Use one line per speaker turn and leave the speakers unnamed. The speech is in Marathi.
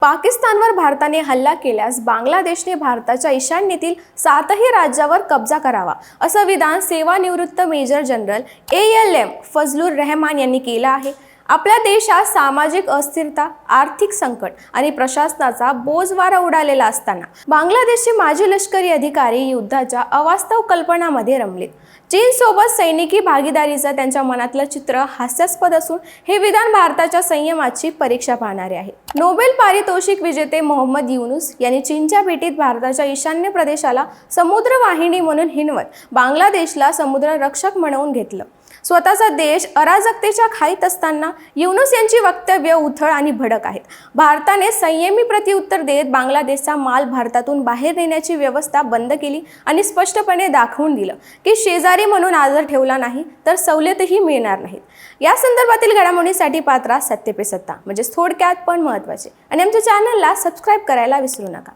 पाकिस्तानवर भारताने हल्ला केल्यास बांगलादेशने भारताच्या ईशान्येतील 7ही राज्यावर कब्जा करावा, असं विधान सेवानिवृत्त major general ALM Fazlur Rahman यांनी केलं आहे. आपल्या देशात सामाजिक अस्थिरता, आर्थिक संकट आणि प्रशासनाचा बोजवारा उडालेला असताना बांगलादेशचे माजी लष्करी अधिकारी युद्धाच्या अवास्तव कल्पनामध्ये रमलेत. चीनसोबत सैनिकी भागीदारीचं त्यांच्या मनातलं चित्र हास्यास्पद असून हे विधान भारताच्या संयमाची परीक्षा पाहणारे आहे. नोबेल पारितोषिक विजेते मोहम्मद युनूस यांनी चीनच्या भेटीत भारताच्या ईशान्य प्रदेशाला समुद्रवाहिनी म्हणून हिणवत बांगलादेशला समुद्र रक्षक म्हणवून घेतलं. स्वतःचा देश अराजकतेच्या खाईत असताना युनूस यांची वक्तव्य उथळ आणि भडक आहेत. भारताने संयमी प्रत्युत्तर देत बांगलादेशचा माल भारतातून बाहेर नेण्याची व्यवस्था बंद केली आणि स्पष्टपणे दाखवून दिलं की शेजारी म्हणून आदर ठेवला नाही तर सवलतही मिळणार नाहीत. या संदर्भातील घडामोडींसाठी पात्रा सत्य पे सत्ता म्हणजे थोडक्यात पण महत्त्वाचे आणि आमच्या चॅनलला सबस्क्राईब करायला विसरू नका.